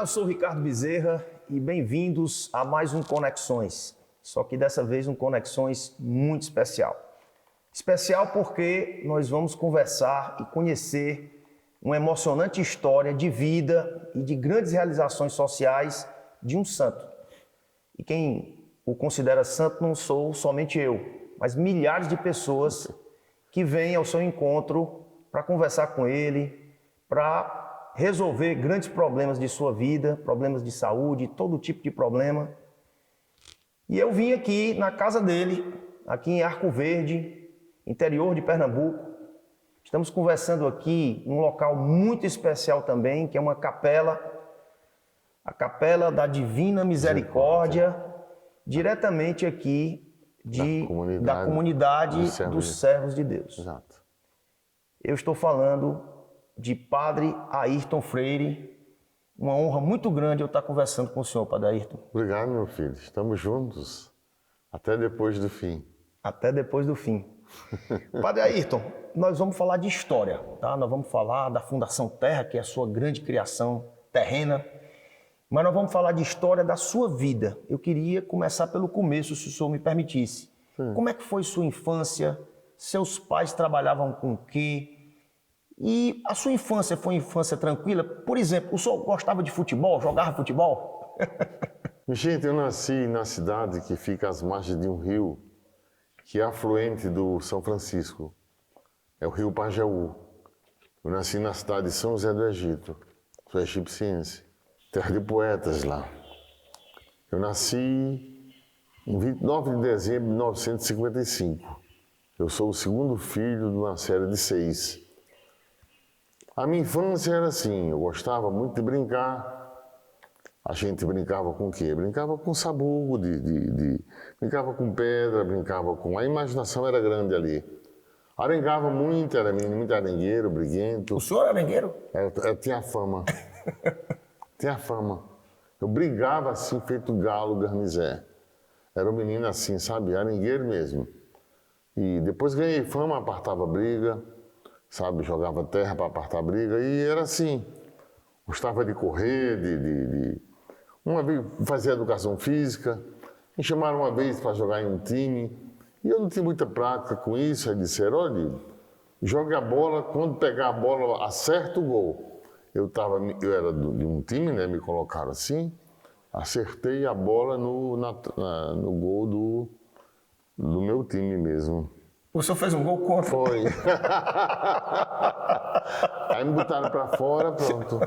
eu sou o Ricardo Bezerra e bem-vindos a mais um Conexões. Só que dessa vez um Conexões muito especial. Especial porque nós vamos conversar e conhecer uma emocionante história de vida e de grandes realizações sociais de um santo. E quem o considera santo não sou somente eu, mas milhares de pessoas que vêm ao seu encontro para conversar com ele, para resolver grandes problemas de sua vida, problemas de saúde, todo tipo de problema. E eu vim aqui na casa dele, aqui em Arco Verde, interior de Pernambuco. Estamos conversando aqui num local muito especial também, que é uma capela, a Capela da Divina Misericórdia, diretamente aqui da comunidade dos servos de Deus. Exato. Eu estou falando de Padre Ayrton Freire. Uma honra muito grande eu estar conversando com o senhor, Padre Ayrton. Obrigado, meu filho. Estamos juntos até depois do fim. Até depois do fim. Padre Ayrton, nós vamos falar de história, tá? Nós vamos falar da Fundação Terra, que é a sua grande criação terrena, mas nós vamos falar de história da sua vida. Eu queria começar pelo começo, se o senhor me permitisse. Sim. Como é que foi sua infância? Seus pais trabalhavam com o quê? E a sua infância foi uma infância tranquila? Por exemplo, o senhor gostava de futebol, jogava futebol? Gente, eu nasci na cidade que fica às margens de um rio, que é afluente do São Francisco. É o rio Pajeú. Eu nasci na cidade de São José do Egito. Sou egipciense. Terra de poetas lá. Eu nasci em 29 de dezembro de 1955. Eu sou o segundo filho de uma série de 6. A minha infância era assim, eu gostava muito de brincar. A gente brincava com o quê? Brincava com sabugo, brincava com pedra, brincava com... A imaginação era grande ali. Arengava muito, era menino muito arengueiro, briguento. O senhor era arengueiro? Eu tinha fama. Tinha fama. Eu brigava assim, feito galo garnizé. Era um menino assim, sabe? Arengueiro mesmo. E depois ganhei fama, apartava briga. Sabe, jogava terra para apartar a briga e era assim. Gostava de correr, Uma vez fazia educação física, me chamaram uma vez para jogar em um time e eu não tinha muita prática com isso. Aí disseram, olha, joga a bola, quando pegar a bola, acerta o gol. Eu era de um time, né, me colocaram assim, acertei a bola no gol do meu time mesmo. O senhor fez um gol contra? Foi. Aí me botaram pra fora, pronto.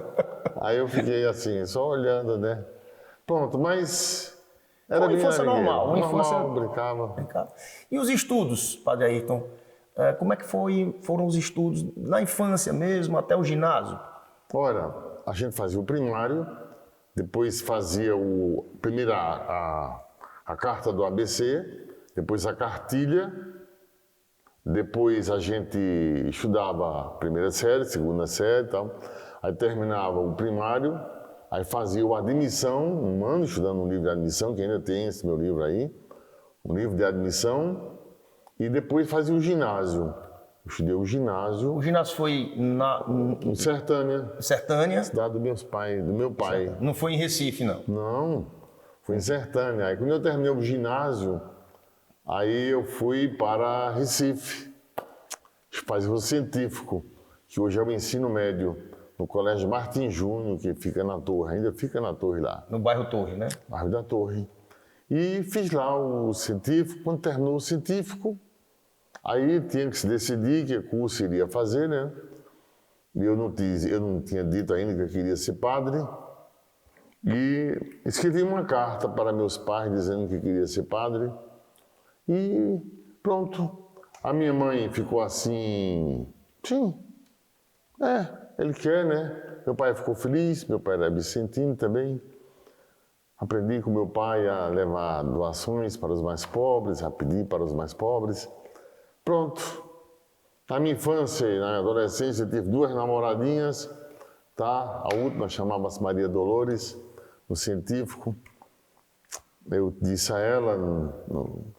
Aí eu fiquei assim, só olhando, né? Pronto, mas era uma infância normal. Uma infância... brincava. E os estudos, Padre Ayrton? Como é que foram os estudos na infância mesmo, até o ginásio? Ora, a gente fazia o primário, depois fazia primeiro a carta do ABC, depois a cartilha. Depois a gente estudava a primeira série, segunda série e tal. Aí terminava o primário, aí fazia a admissão, um ano estudando um livro de admissão, que ainda tem esse meu livro aí, um livro de admissão, e depois fazia o ginásio. Eu estudei o ginásio. O ginásio foi em Sertânia. Sertânia? Cidade do meu pai. Sertânia. Não foi em Recife, não? Não, foi em Sertânia. Aí quando eu terminei o ginásio, aí eu fui para Recife, fazer o científico, que hoje é o ensino médio, no Colégio Martim Júnior, que fica na Torre, ainda fica na Torre lá. No bairro Torre, né? Bairro da Torre. E fiz lá o científico. Quando terminou o científico, aí tinha que se decidir que curso iria fazer, né? E eu não tinha dito ainda que eu queria ser padre. E escrevi uma carta para meus pais dizendo que queria ser padre. E pronto. A minha mãe ficou assim, sim, ele quer, né? Meu pai ficou feliz, meu pai era vicentino também. Aprendi com meu pai a levar doações para os mais pobres, a pedir para os mais pobres. Pronto. Na minha infância e na adolescência eu tive 2 namoradinhas, tá? A última chamava-se Maria Dolores, no científico. Eu disse a ela, no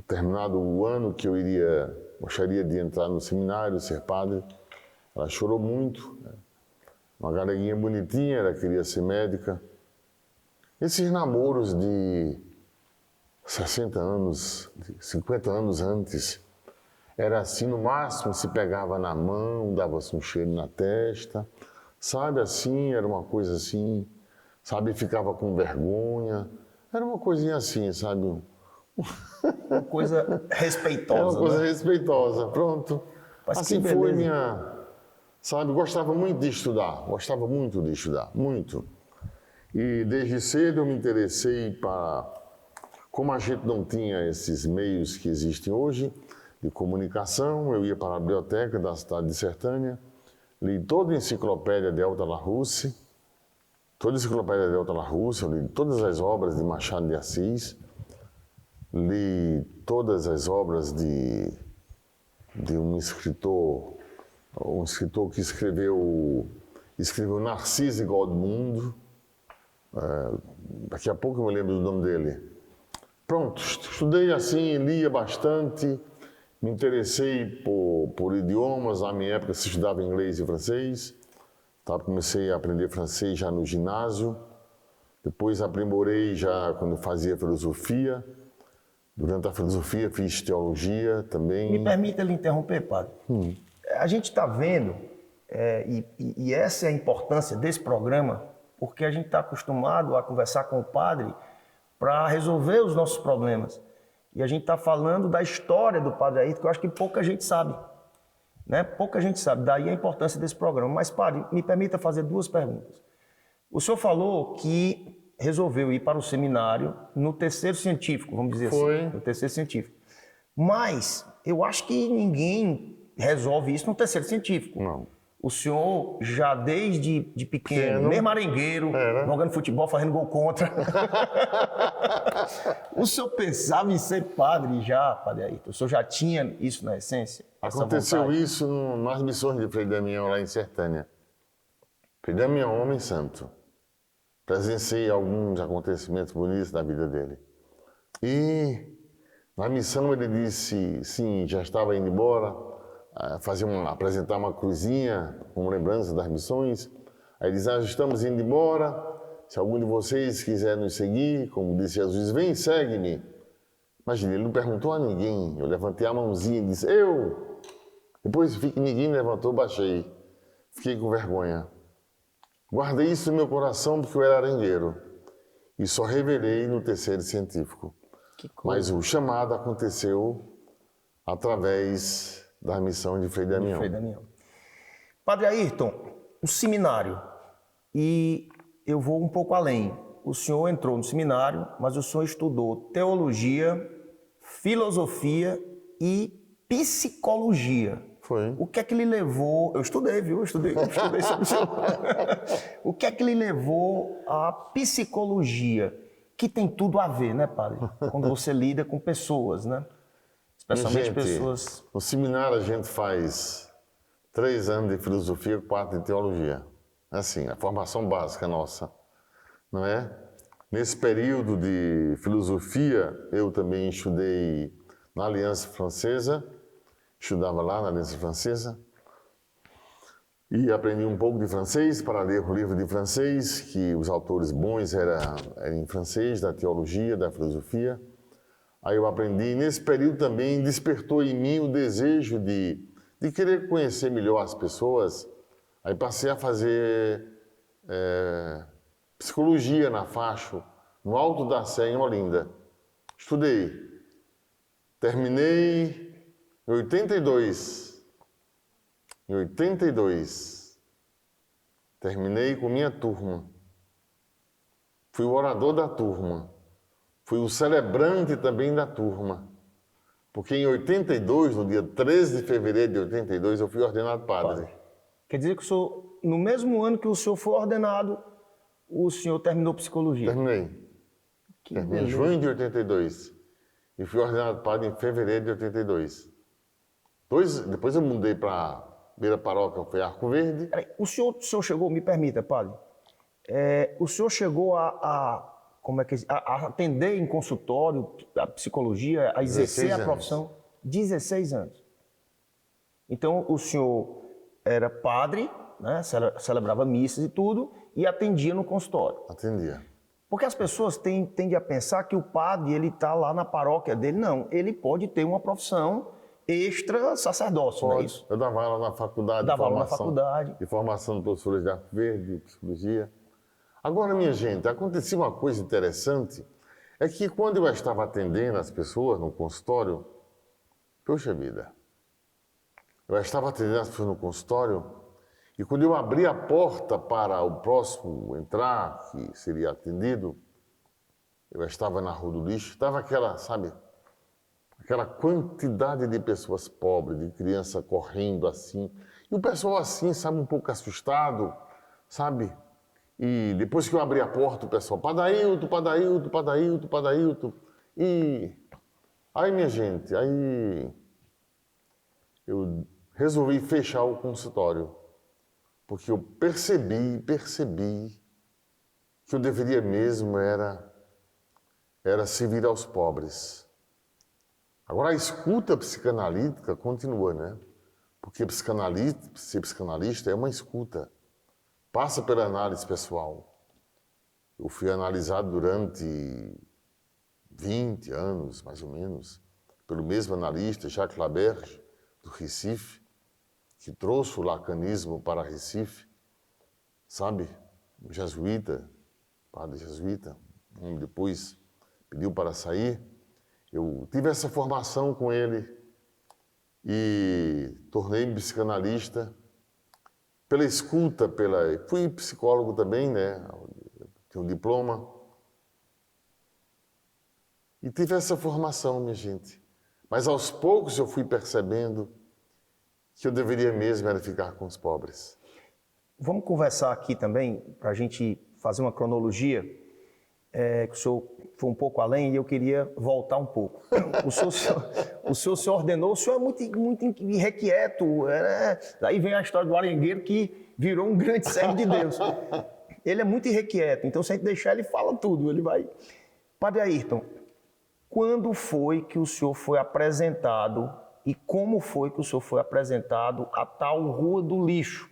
terminado o ano, que eu gostaria de entrar no seminário, ser padre. Ela chorou muito, né? Uma galeguinha bonitinha, ela queria ser médica. Esses namoros de 60 anos, 50 anos antes, era assim, no máximo se pegava na mão, dava-se um cheiro na testa, sabe, assim, era uma coisa assim, sabe, ficava com vergonha, era uma coisinha assim, sabe. Uma coisa respeitosa, É uma coisa né? respeitosa, pronto. Mas assim que foi beleza. minha, sabe, gostava muito de estudar, gostava muito de estudar, muito. E desde cedo eu me interessei para, como a gente não tinha esses meios que existem hoje de comunicação, eu ia para a biblioteca da cidade de Sertânia, li toda a enciclopédia de Elta Larousse, toda a enciclopédia de Elta Larousse, eu li todas as obras de Machado de Assis, li todas as obras de um escritor que escreveu Narciso e Godmundo. Daqui a pouco eu me lembro do nome dele. Pronto, estudei assim, lia bastante, me interessei por idiomas. Na minha época se estudava inglês e francês, tá? Comecei a aprender francês já no ginásio, depois aprimorei já quando fazia filosofia. Durante a filosofia fiz teologia também. Me permita lhe interromper, padre. A gente está vendo, e essa é a importância desse programa, porque a gente está acostumado a conversar com o padre para resolver os nossos problemas. E a gente está falando da história do Padre Ayrton, que eu acho que pouca gente sabe. Né? Pouca gente sabe, daí a importância desse programa. Mas, padre, me permita fazer duas perguntas. O senhor falou que resolveu ir para o seminário no terceiro científico, vamos dizer Foi. assim. No terceiro científico. Mas eu acho que ninguém resolve isso no terceiro científico. Não. O senhor já desde de pequeno, mesmo arengueiro, jogando futebol, fazendo gol contra. O senhor pensava em ser padre já, Padre Ayrton? O senhor já tinha isso na essência? Aconteceu isso nas missões de Frei Damião lá em Sertânia. Frei Damião, homem santo. Presenciei alguns acontecimentos bonitos da vida dele. E na missão ele disse, sim, já estava indo embora, apresentar uma cruzinha como lembrança das missões. Aí diz, estamos indo embora, se algum de vocês quiser nos seguir, como disse Jesus, vem, segue-me. Imagina, ele não perguntou a ninguém, eu levantei a mãozinha e disse, eu. Depois vi que ninguém levantou, baixei, fiquei com vergonha. Guardei isso no meu coração porque eu era arengueiro e só revelei no terceiro científico. Mas o chamado aconteceu através da missão de Frei Damião. Padre Ayrton, o seminário, e eu vou um pouco além. O senhor entrou no seminário, mas o senhor estudou teologia, filosofia e psicologia. Foi. O que é que lhe levou... Eu estudei, viu? Eu estudei sobre o senhor. O que é que lhe levou à psicologia? Que tem tudo a ver, né, padre? Quando você lida com pessoas, né? Especialmente pessoas... No seminário a gente faz 3 anos de filosofia, 4 de teologia. Assim, a formação básica nossa, não é? Nesse período de filosofia, eu também estudei na Aliança Francesa, estudava lá na Aliança Francesa, e aprendi um pouco de francês para ler o livro de francês, que os autores bons eram em francês, da teologia, da filosofia. Aí eu aprendi, nesse período também despertou em mim o desejo de querer conhecer melhor as pessoas. Aí passei a fazer psicologia na Facho, no Alto da Sé, em Olinda. Estudei. Terminei em 82. Em 82. Terminei com minha turma. Fui o orador da turma. Fui o celebrante também da turma. Porque em 82, no dia 13 de fevereiro de 82, eu fui ordenado padre. Quer dizer que o senhor, no mesmo ano que o senhor foi ordenado, o senhor terminou psicologia? Terminei. Terminei em junho de 82. E fui ordenado padre em fevereiro de 82. Depois eu mudei para Beira Paróquia, foi Arco Verde. Peraí, o senhor chegou, me permita, padre, o senhor chegou a atender em consultório a psicologia, a exercer a profissão? 16 anos. Então, o senhor era padre, né? Celebrava missas e tudo, e atendia no consultório. Atendia. Porque as pessoas tendem a pensar que o padre, ele está lá na paróquia dele. Não, ele pode ter uma profissão extra sacerdócio, não é isso? Eu dava aula na faculdade. Dava aula na faculdade. De formação de professores de Arco Verde, de psicologia. Agora, minha gente, acontecia uma coisa interessante, é que quando eu estava atendendo as pessoas no consultório, poxa vida, eu estava atendendo as pessoas no consultório, e quando eu abri a porta para o próximo entrar, que seria atendido, eu estava na Rua do Lixo, estava aquela, sabe, aquela quantidade de pessoas pobres, de criança correndo assim, e o pessoal assim, sabe, um pouco assustado, sabe? E depois que eu abri a porta, o pessoal, Padailton, Padailton, Padailton, Padailton. E aí, minha gente, aí eu resolvi fechar o consultório, porque eu percebi que eu deveria mesmo era servir aos pobres. Agora, a escuta psicanalítica continua, né? Porque ser psicanalista é uma escuta. Passa pela análise pessoal. Eu fui analisado durante 20 anos, mais ou menos, pelo mesmo analista, Jacques Laberge, do Recife, que trouxe o lacanismo para Recife, sabe? Um jesuíta, padre jesuíta, depois pediu para sair. Eu tive essa formação com ele e tornei-me psicanalista pela escuta, fui psicólogo também, né? Tenho um diploma. E tive essa formação, minha gente. Mas aos poucos eu fui percebendo que eu deveria mesmo era ficar com os pobres. Vamos conversar aqui também, para a gente fazer uma cronologia, que o senhor foi um pouco além e eu queria voltar um pouco. O senhor se ordenou, o senhor é muito irrequieto, Daí vem a história do arengueiro que virou um grande servo de Deus. Ele é muito irrequieto, então se a gente deixar ele fala tudo, ele vai... Padre Ayrton, quando foi que o senhor foi apresentado e como foi que o senhor foi apresentado à tal Rua do Lixo?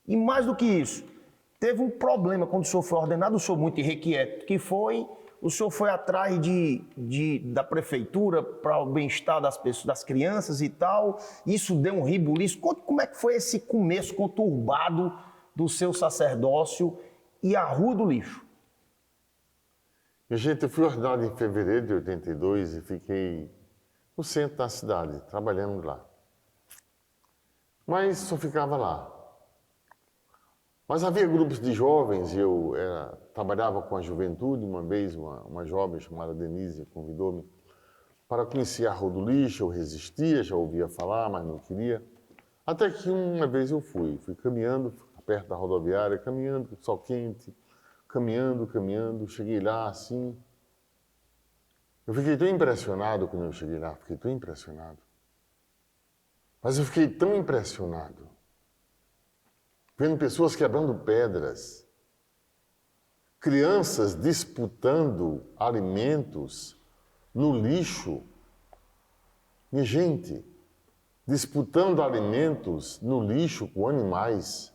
E mais do que isso, teve um problema quando o senhor foi ordenado, o senhor muito irrequieto, que foi, o senhor foi atrás da prefeitura para o bem-estar das pessoas, das crianças e tal, isso deu um ribuliço. Conte como é que foi esse começo conturbado do seu sacerdócio e a Rua do Lixo. Minha gente, eu fui ordenado em fevereiro de 82 e fiquei no centro da cidade, trabalhando lá. Mas só ficava lá. Mas havia grupos de jovens, e eu trabalhava com a juventude. Uma vez, uma jovem chamada Denise convidou-me para conhecer a Rua do Lixo. Eu resistia, já ouvia falar, mas não queria. Até que uma vez eu fui caminhando perto da rodoviária, caminhando, sol quente, caminhando, cheguei lá assim. Eu fiquei tão impressionado quando eu cheguei lá, fiquei tão impressionado. Mas eu fiquei tão impressionado vendo pessoas quebrando pedras, crianças disputando alimentos no lixo. Minha gente, disputando alimentos no lixo com animais.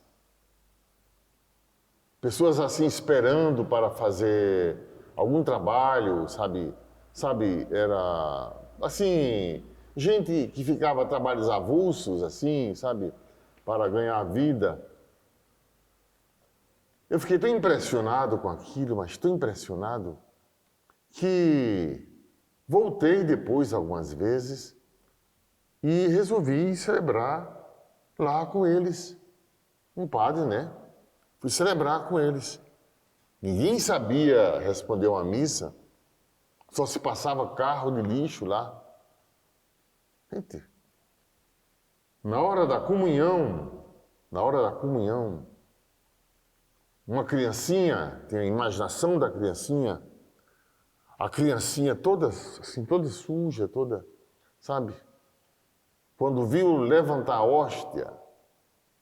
Pessoas assim esperando para fazer algum trabalho, sabe, era assim, gente que ficava trabalhos avulsos, assim, sabe, para ganhar vida. Eu fiquei tão impressionado com aquilo, mas tão impressionado, que voltei depois algumas vezes e resolvi celebrar lá com eles. Um padre, né? Fui celebrar com eles. Ninguém sabia responder uma missa, só se passava carro de lixo lá. Gente, na hora da comunhão, uma criancinha, tem a imaginação da criancinha, a criancinha toda, assim, toda suja, toda, sabe? Quando viu levantar a hóstia,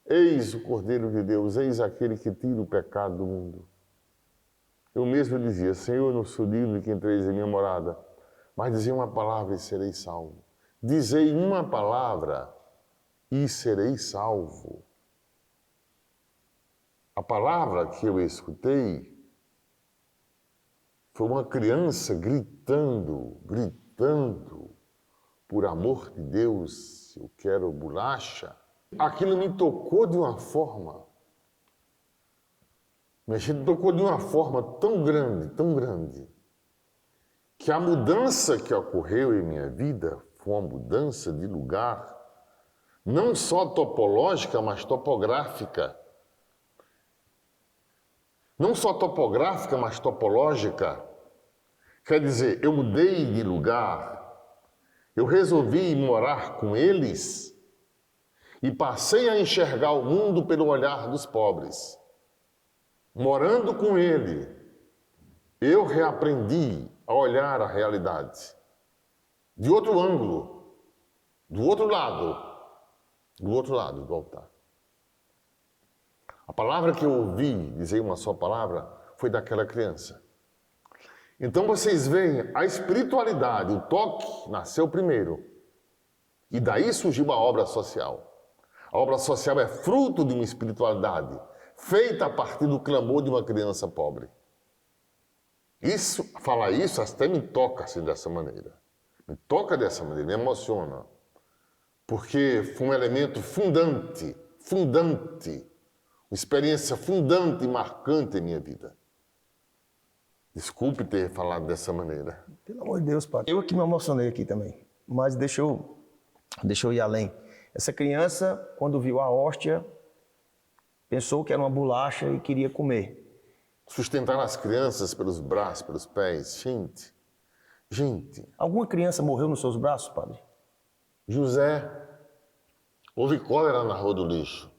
eis o Cordeiro de Deus, eis aquele que tira o pecado do mundo. Eu mesmo dizia, Senhor, não sou digno de que entreis em minha morada, mas dizia uma palavra e serei salvo. Dizei uma palavra e serei salvo. A palavra que eu escutei foi uma criança gritando, por amor de Deus, eu quero bolacha. Aquilo me tocou de uma forma, tão grande, que a mudança que ocorreu em minha vida foi uma mudança de lugar, não só topológica, mas topográfica. Não só topográfica, mas topológica. Quer dizer, eu mudei de lugar, eu resolvi morar com eles e passei a enxergar o mundo pelo olhar dos pobres. Morando com ele, eu reaprendi a olhar a realidade de outro ângulo, do outro lado do altar. A palavra que eu ouvi dizer uma só palavra foi daquela criança. Então vocês veem, a espiritualidade, o toque nasceu primeiro. E daí surgiu a obra social. A obra social é fruto de uma espiritualidade feita a partir do clamor de uma criança pobre. Falar isso até me toca assim dessa maneira. Me toca dessa maneira, me emociona. Porque foi um elemento fundante, uma experiência fundante e marcante em minha vida. Desculpe ter falado dessa maneira. Pelo amor de Deus, padre. Eu que me emocionei aqui também. Mas deixa eu ir além. Essa criança, quando viu a hóstia, pensou que era uma bolacha e queria comer. Sustentar as crianças pelos braços, pelos pés. Gente. Alguma criança morreu nos seus braços, padre? José, houve cólera na rua do lixo.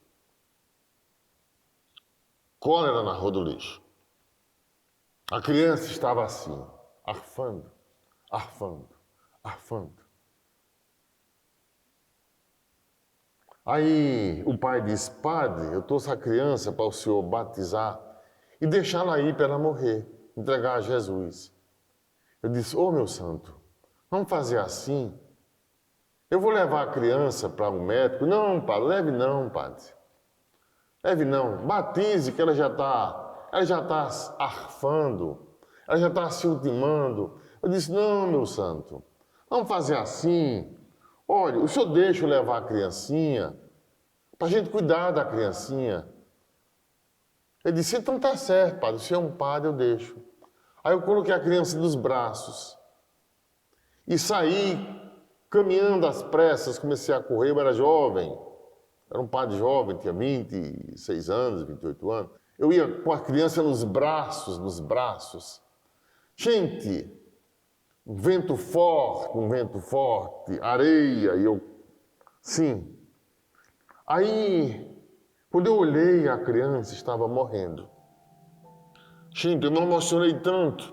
Cólera na rua do lixo. A criança estava assim, arfando. Aí o pai disse, padre, eu trouxe a criança para o senhor batizar e deixá-la aí para ela morrer, entregar a Jesus. Eu disse, meu santo, vamos fazer assim? Eu vou levar a criança para um médico. Não, padre, leve não, padre. Leve não, batize que ela já está arfando, ela já está se ultimando. Eu disse, não, meu santo, vamos fazer assim. Olha, o senhor deixa eu levar a criancinha, para a gente cuidar da criancinha. Ele disse, então tá certo, padre, o senhor é um padre, eu deixo. Aí eu coloquei a criança nos braços e saí caminhando às pressas, comecei a correr, eu era jovem. Era um padre jovem, tinha 26 anos, 28 anos. Eu ia com a criança nos braços. Gente, um vento forte, areia, e eu... Sim. Aí, quando eu olhei, a criança estava morrendo. Gente, eu me emocionei tanto.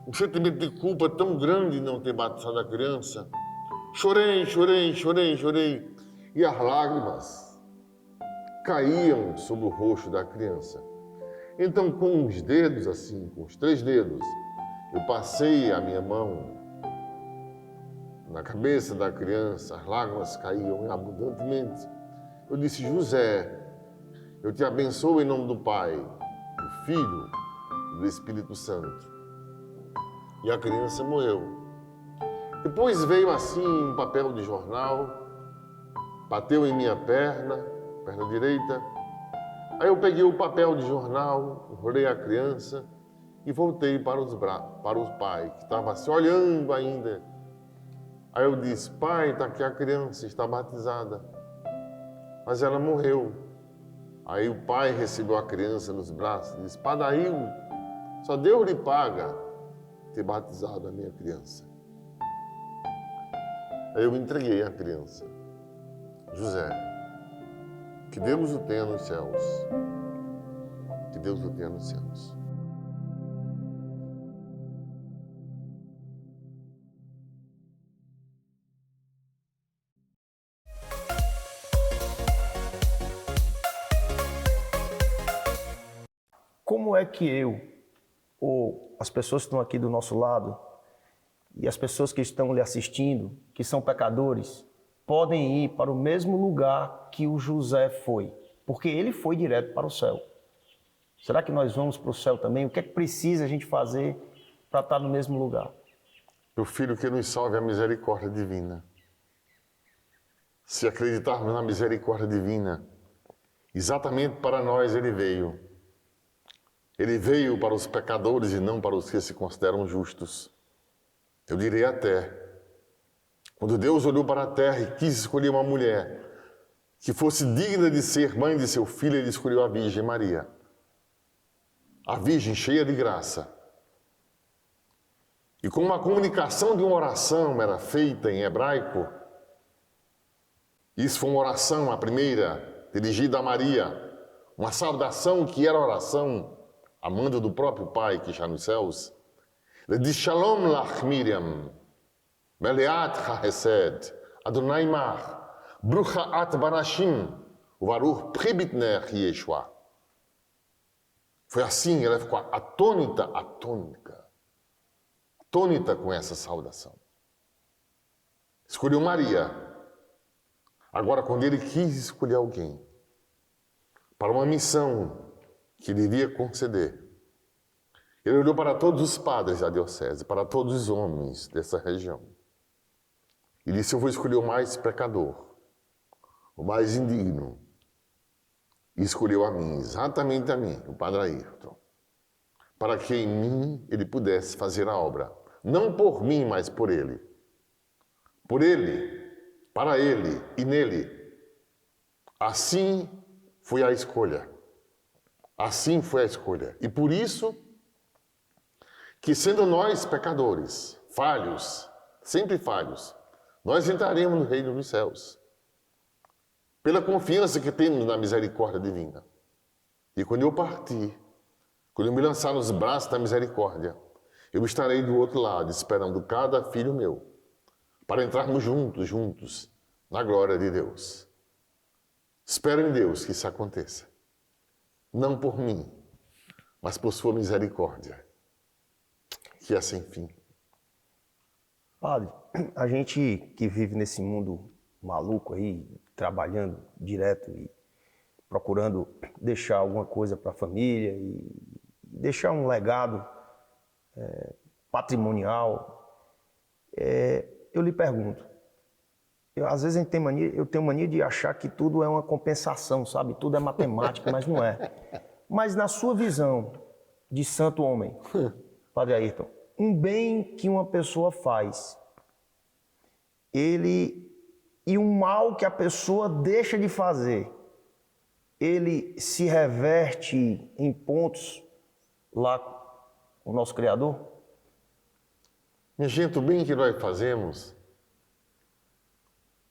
Um sentimento de culpa tão grande de não ter batizado a criança. Chorei. E as lágrimas caíam sobre o rosto da criança. Então, com os dedos assim, com os 3 dedos, eu passei a minha mão na cabeça da criança, as lágrimas caíam abundantemente. Eu disse, José, eu te abençoo em nome do Pai, do Filho e do Espírito Santo. E a criança morreu. Depois veio assim um papel de jornal, bateu em minha perna direita. Aí eu peguei o papel de jornal, enrolei a criança e voltei para o pai, que estava assim, olhando ainda. Aí eu disse, pai, está aqui a criança, está batizada. Mas ela morreu. Aí o pai recebeu a criança nos braços e disse, padail, só Deus lhe paga ter batizado a minha criança. Aí eu entreguei a criança. José, que Deus o tenha nos céus. Que Deus o tenha nos céus. Como é que eu, ou as pessoas que estão aqui do nosso lado, e as pessoas que estão lhe assistindo, que são pecadores, podem ir para o mesmo lugar que o José foi? Porque ele foi direto para o céu. Será que nós vamos para o céu também? O que é que precisa a gente fazer para estar no mesmo lugar? Meu filho, que nos salve a misericórdia divina. Se acreditarmos na misericórdia divina, exatamente para nós ele veio. Ele veio para os pecadores e não para os que se consideram justos. Eu direi até, quando Deus olhou para a terra e quis escolher uma mulher que fosse digna de ser mãe de seu filho, ele escolheu a Virgem Maria. A Virgem cheia de graça. E como uma comunicação de uma oração era feita em hebraico, isso foi uma oração, a primeira, dirigida a Maria, uma saudação que era oração, a mando do próprio Pai que está nos céus. Ele diz, Shalom lach Miriam, Meleat ha'hesed, Adonai mar, Brucha at barashim, Uvaruch pribitner Yeshua. Foi assim, ela ficou atônita com essa saudação. Escolheu Maria. Agora, quando ele quis escolher alguém para uma missão que ele iria conceder, ele olhou para todos os padres da diocese, para todos os homens dessa região, e disse, eu vou escolher o mais pecador, o mais indigno, e escolheu a mim, exatamente a mim, o Padre Ayrton, para que em mim ele pudesse fazer a obra, não por mim, mas por ele. Por ele, para ele e nele. Assim foi a escolha. Assim foi a escolha. E por isso que, sendo nós pecadores, falhos, sempre falhos, nós entraremos no reino dos céus. Pela confiança que temos na misericórdia divina. E quando eu partir, quando eu me lançar nos braços da misericórdia, eu estarei do outro lado, esperando cada filho meu, para entrarmos juntos, na glória de Deus. Espero em Deus que isso aconteça. Não por mim, mas por sua misericórdia, que é sem fim. Padre, a gente que vive nesse mundo maluco aí, trabalhando direto e procurando deixar alguma coisa para a família e deixar um legado patrimonial, eu lhe pergunto, às vezes eu tenho mania de achar que tudo é uma compensação, sabe? Tudo é matemática, mas não é. Mas na sua visão de santo homem, Padre Ayrton, um bem que uma pessoa faz, e um mal que a pessoa deixa de fazer, ele se reverte em pontos lá com o nosso Criador? Minha gente, o bem que nós fazemos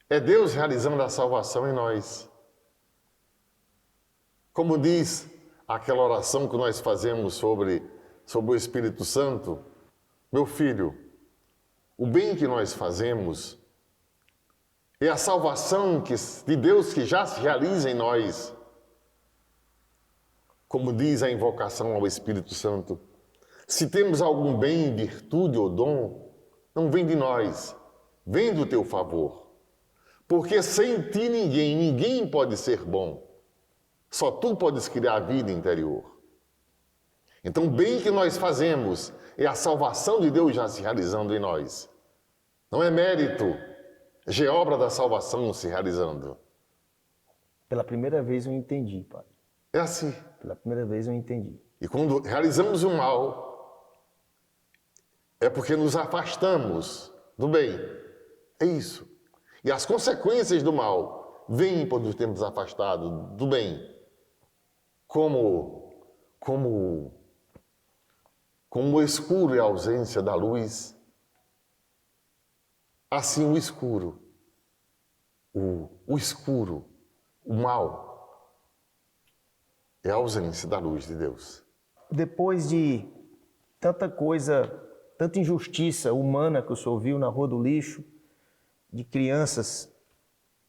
é Deus realizando a salvação em nós. Como diz aquela oração que nós fazemos sobre o Espírito Santo, meu filho, o bem que nós fazemos é a salvação de Deus que já se realiza em nós. Como diz a invocação ao Espírito Santo, se temos algum bem, virtude ou dom, não vem de nós, vem do teu favor. Porque sem ti ninguém pode ser bom. Só tu podes criar a vida interior. Então, o bem que nós fazemos é a salvação de Deus já se realizando em nós. Não é mérito, é obra da salvação se realizando. Pela primeira vez eu entendi, Padre. É assim. Pela primeira vez eu entendi. E quando realizamos o mal, é porque nos afastamos do bem. É isso. E as consequências do mal vêm por nos termos afastado do bem. Como o escuro é a ausência da luz, assim o escuro, o mal, é a ausência da luz de Deus. Depois de tanta coisa, tanta injustiça humana que o senhor viu na Rua do Lixo, de crianças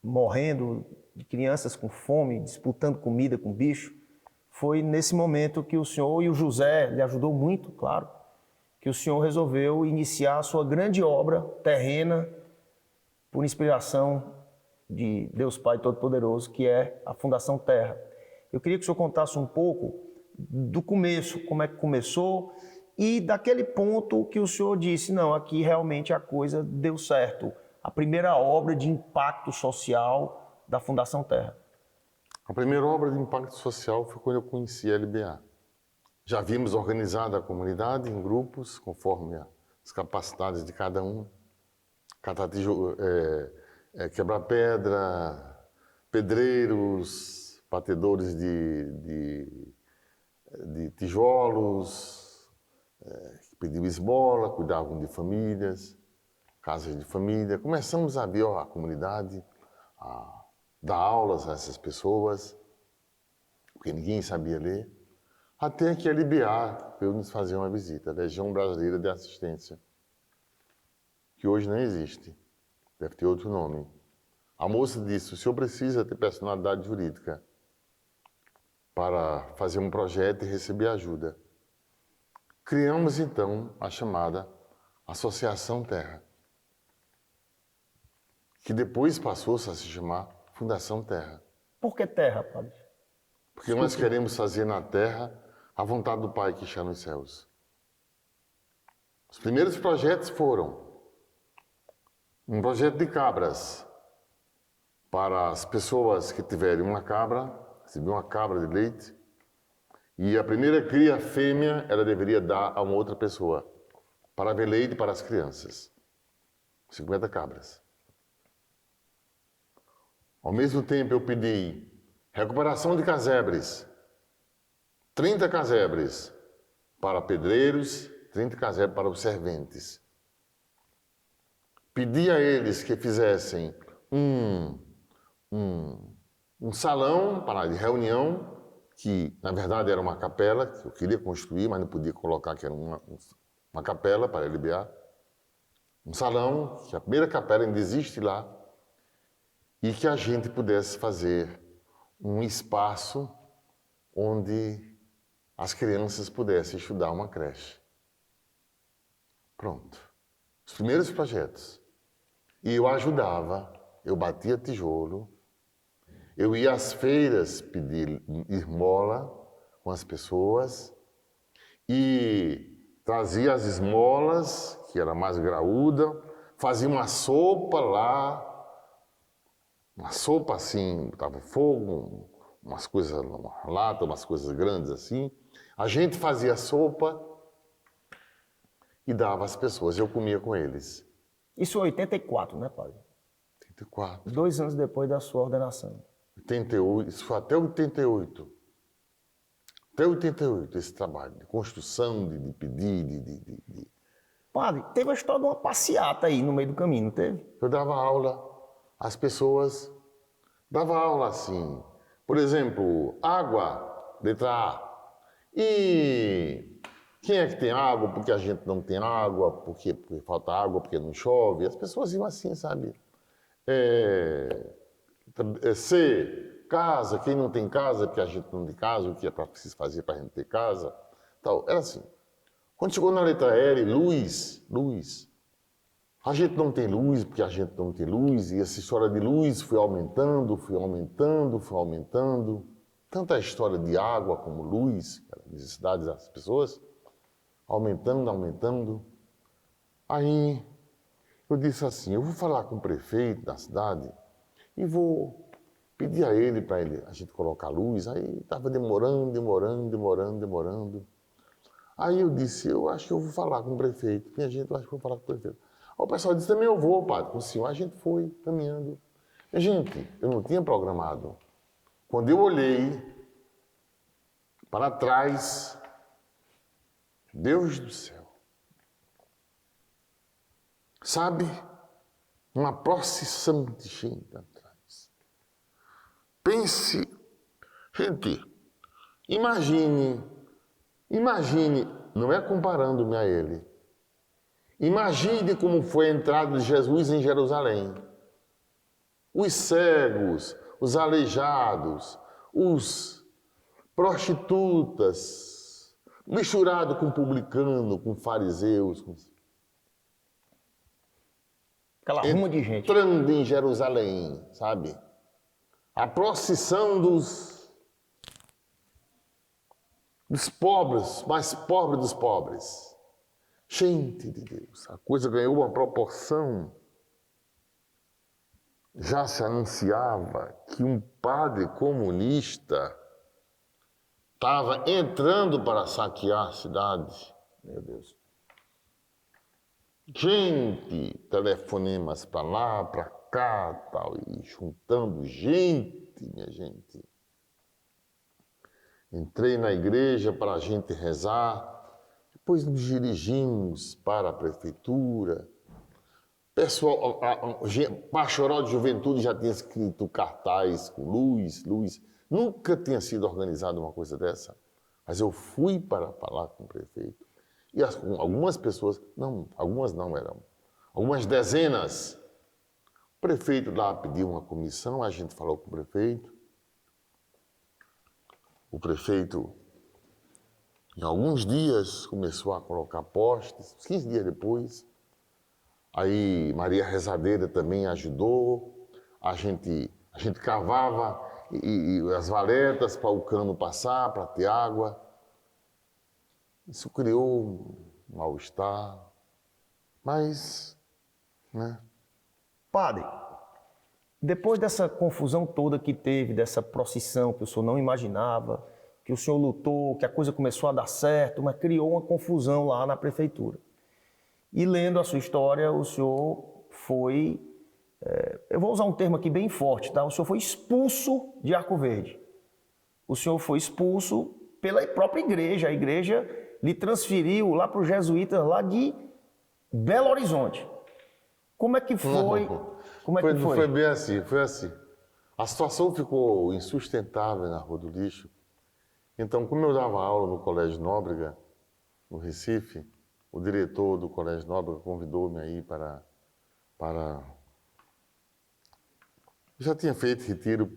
morrendo, de crianças com fome, disputando comida com bicho, foi nesse momento que o senhor, e o José lhe ajudou muito, claro, que o senhor resolveu iniciar a sua grande obra terrena por inspiração de Deus Pai Todo-Poderoso, que é a Fundação Terra. Eu queria que o senhor contasse um pouco do começo, como é que começou, e daquele ponto que o senhor disse, não, aqui realmente a coisa deu certo. A primeira obra de impacto social da Fundação Terra. A primeira obra de impacto social foi quando eu conheci a LBA. Já havíamos organizado a comunidade em grupos, conforme as capacidades de cada um. Catar tijolo, quebrar pedra, pedreiros, batedores de tijolos, que pediam esmola, cuidavam de famílias, casas de família. Começamos a ver a comunidade, a dar aulas a essas pessoas, porque ninguém sabia ler, até que a LBA veio nos fazer uma visita, a Legião Brasileira de Assistência, que hoje não existe, deve ter outro nome. A moça disse, o senhor precisa ter personalidade jurídica para fazer um projeto e receber ajuda. Criamos, então, a chamada Associação Terra, que depois passou-se a se chamar Fundação Terra. Por que Terra, padre? Porque nós queremos fazer na Terra a vontade do Pai que está nos céus. Os primeiros projetos foram um projeto de cabras, para as pessoas que tiverem uma cabra, receber uma cabra de leite, e a primeira cria fêmea ela deveria dar a uma outra pessoa, para haver leite para as crianças. 50 cabras. Ao mesmo tempo eu pedi recuperação de casebres, 30 casebres para pedreiros, 30 casebres para os serventes. Pedi a eles que fizessem um salão para de reunião, que na verdade era uma capela, que eu queria construir, mas não podia colocar que era uma capela para a LBA. Um salão, que a primeira capela ainda existe lá, e que a gente pudesse fazer um espaço onde as crianças pudessem estudar uma creche. Pronto. Os primeiros projetos. E eu ajudava, eu batia tijolo, eu ia às feiras pedir esmola com as pessoas e trazia as esmolas, que era mais graúda, fazia uma sopa lá, uma sopa assim, botava fogo, umas coisas, uma lata, umas coisas grandes assim. A gente fazia sopa e dava às pessoas, eu comia com eles. Isso em 84, né, padre? 84. 2 anos depois da sua ordenação. 88, isso foi até 88. Até 88 esse trabalho de construção, de pedir, Padre, teve a história de uma passeata aí no meio do caminho, não teve? Eu dava aula, as pessoas dava aula assim. Por exemplo, água, letra A. E quem é que tem água? Porque a gente não tem água, porque falta água, porque não chove. As pessoas iam assim, sabe? C, casa, quem não tem casa, porque a gente não tem casa, o que é preciso fazer para a gente ter casa. Tal. Era assim. Quando chegou na letra L, luz. A gente não tem luz, porque a gente não tem luz, e essa história de luz foi aumentando. Tanto a história de água como luz, a necessidade das pessoas, aumentando. Aí eu disse assim, eu vou falar com o prefeito da cidade e vou pedir a ele para a gente colocar luz. Aí estava demorando. Aí eu disse, eu acho que eu vou falar com o prefeito. Minha gente, eu acho que eu vou falar com o prefeito. Aí o pessoal disse, também eu vou, padre, com o senhor. A gente foi caminhando. Minha gente, eu não tinha programado. Quando eu olhei para trás, Deus do céu, sabe, uma procissão de gente atrás. Pense, gente, imagine, não é comparando-me a ele, imagine como foi a entrada de Jesus em Jerusalém. Os cegos, os aleijados, os prostitutas, misturado com publicano, com fariseus. Aquela ruma de gente. Entrando em Jerusalém, sabe? A procissão dos pobres, mais pobres dos pobres. Gente de Deus, a coisa ganhou uma proporção. Já se anunciava que um padre comunista estava entrando para saquear a cidade. Meu Deus. Gente, telefonemas para lá, para cá, tal, e juntando gente, minha gente. Entrei na igreja para a gente rezar, depois nos dirigimos para a prefeitura. Pessoal, Pastoral de Juventude já tinha escrito cartaz com luz. Nunca tinha sido organizada uma coisa dessa. Mas eu fui para falar com o prefeito. E algumas pessoas, não, algumas não eram, algumas dezenas. O prefeito lá pediu uma comissão, a gente falou com o prefeito. O prefeito, em alguns dias, começou a colocar postes, 15 dias depois. Aí Maria Rezadeira também ajudou, a gente cavava e as valetas para o cano passar, para ter água. Isso criou um mal-estar, mas, né? Padre, depois dessa confusão toda que teve, dessa procissão que o senhor não imaginava, que o senhor lutou, que a coisa começou a dar certo, mas criou uma confusão lá na prefeitura. E lendo a sua história, o senhor foi, eu vou usar um termo aqui bem forte, tá? O senhor foi expulso de Arco Verde. O senhor foi expulso pela própria igreja. A igreja lhe transferiu lá para os jesuítas lá de Belo Horizonte. Como é que foi? Como é que foi? Foi bem assim, foi assim. A situação ficou insustentável na Rua do Lixo. Então, como eu dava aula no Colégio Nóbrega, no Recife, o diretor do Colégio Nóbrega convidou-me aí para... Eu já tinha feito retiro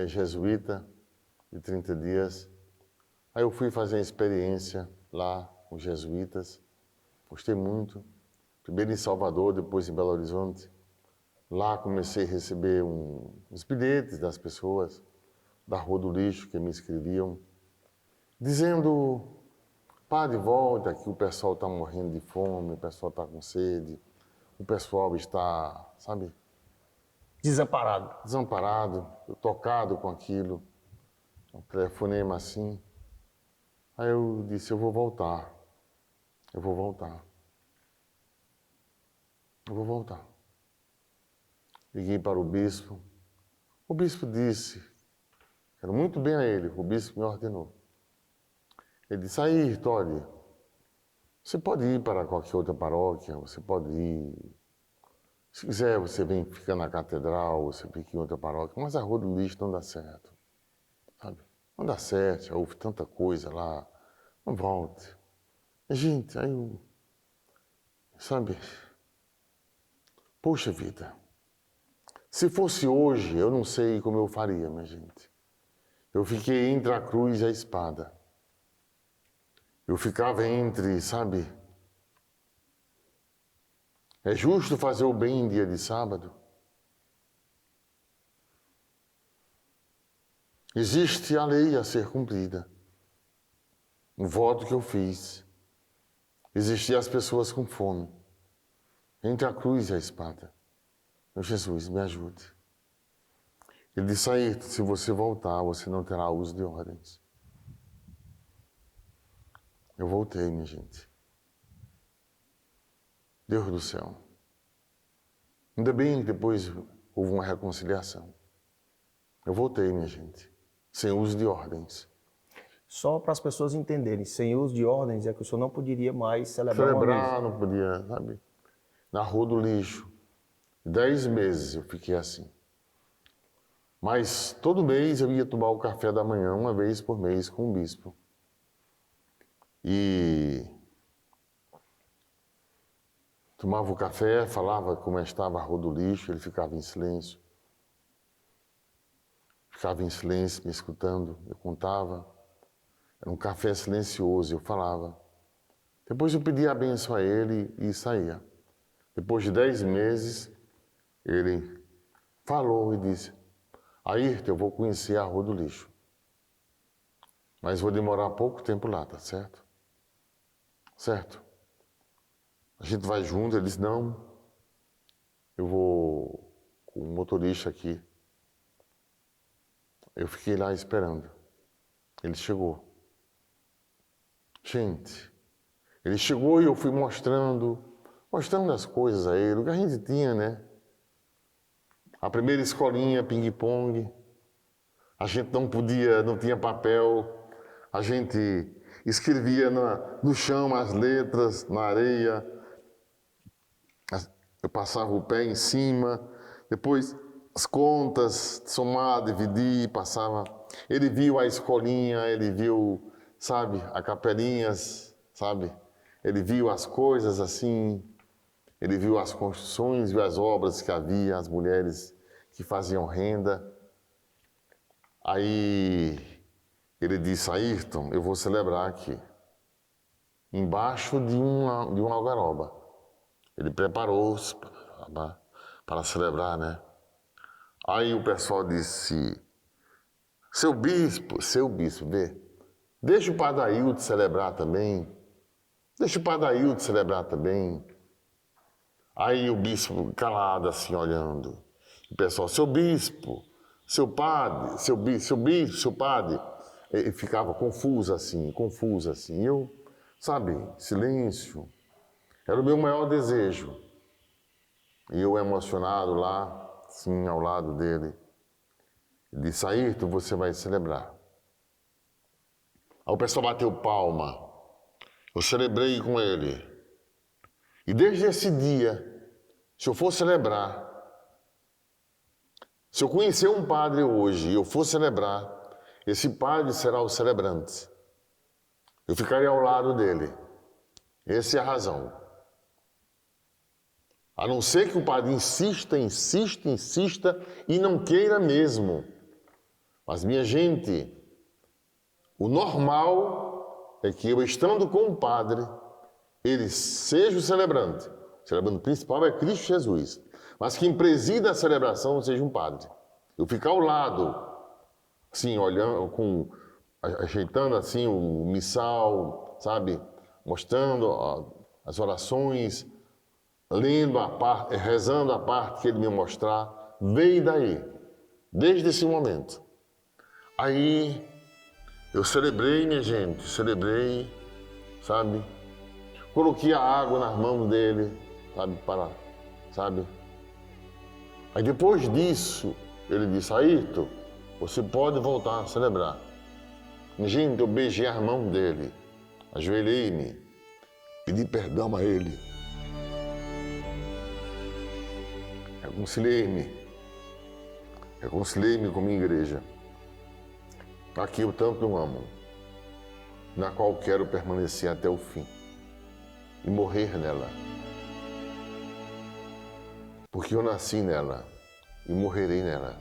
jesuíta de 30 dias. Aí eu fui fazer a experiência lá com os jesuítas. Gostei muito. Primeiro em Salvador, depois em Belo Horizonte. Lá comecei a receber uns bilhetes das pessoas da Rua do Lixo que me escreviam, dizendo: padre, volta, que o pessoal está morrendo de fome, o pessoal está com sede, o pessoal está, sabe? Desamparado. Desamparado, tocado com aquilo. Um telefonema assim. Aí eu disse: eu vou voltar. Eu vou voltar. Eu vou voltar. Liguei para o bispo. O bispo disse, quero muito bem a ele, o bispo me ordenou. Ele disse: aí, Tória, você pode ir para qualquer outra paróquia, você pode ir. Se quiser, você vem ficar na catedral, você fica em outra paróquia, mas a Rua do Lixo não dá certo, sabe? Não dá certo, já houve tanta coisa lá, não volte. Gente, aí eu, sabe, poxa vida, se fosse hoje, eu não sei como eu faria, minha gente. Eu fiquei entre a cruz e a espada. Eu ficava entre, sabe, é justo fazer o bem em dia de sábado? Existe a lei a ser cumprida. Um voto que eu fiz. Existiam as pessoas com fome. Entre a cruz e a espada. Meu Jesus, me ajude. Ele disse: aí, se você voltar, você não terá uso de ordens. Eu voltei, minha gente. Deus do céu. Ainda bem que depois houve uma reconciliação. Eu voltei, minha gente, sem uso de ordens. Só para as pessoas entenderem, sem uso de ordens é que o senhor não poderia mais celebrar uma missa. Não podia, sabe? Na Rua do Lixo. 10 meses eu fiquei assim. Mas todo mês eu ia tomar o café da manhã, uma vez por mês, com o bispo. E tomava o café, falava como estava a Rua do Lixo, ele ficava em silêncio. Ficava em silêncio, me escutando, eu contava. Era um café silencioso, eu falava. Depois eu pedia a bênção a ele e saía. Depois de 10 meses, ele falou e disse: Ayrton, eu vou conhecer a Rua do Lixo, mas vou demorar pouco tempo lá, tá certo? Certo? A gente vai junto. Ele disse: não, eu vou com o motorista aqui. Eu fiquei lá esperando. Ele chegou. Gente, ele chegou e eu fui mostrando as coisas a ele, o que a gente tinha, né? A primeira escolinha, ping-pong, a gente não tinha papel, a gente escrevia no chão as letras, na areia, eu passava o pé em cima, depois as contas, somar, dividir, passava. Ele viu a escolinha, ele viu, sabe, a capelinhas, sabe? Ele viu as coisas assim, ele viu as construções, viu as obras que havia, as mulheres que faziam renda. Aí ele disse: Ayrton, eu vou celebrar aqui, embaixo de uma algaroba. Ele preparou-se para celebrar, né? Aí o pessoal disse: seu bispo, vê, deixa o padre Ailton celebrar também. Deixa o padre Ailton celebrar também. Aí o bispo calado assim, olhando. O pessoal: seu bispo, seu padre, seu bispo, seu padre. Ele ficava confuso assim. E eu, sabe, silêncio. Era o meu maior desejo. E eu emocionado lá, assim, ao lado dele. Ele disse: Ayrton, você vai celebrar. Aí o pessoal bateu palma. Eu celebrei com ele. E desde esse dia, se eu for celebrar, se eu conhecer um padre hoje e eu for celebrar, esse padre será o celebrante. Eu ficarei ao lado dele. Essa é a razão. A não ser que o padre insista e não queira mesmo. Mas, minha gente, o normal é que eu, estando com o padre, ele seja o celebrante. O celebrante principal é Cristo Jesus. Mas quem presida a celebração seja um padre. Eu ficar ao lado, assim, olhando, ajeitando assim o missal, sabe? Mostrando as orações, lendo a parte, rezando a parte que ele me mostrar, veio daí, desde esse momento. Aí eu celebrei, minha gente, sabe? Coloquei a água nas mãos dele, sabe? Aí depois disso, ele disse: Ayrton, você pode voltar a celebrar. Minha gente, eu beijei as mãos dele, ajoelhei-me, pedi perdão a ele. Reconciliei-me com minha igreja, a que eu tanto amo, na qual quero permanecer até o fim e morrer nela, porque eu nasci nela e morrerei nela.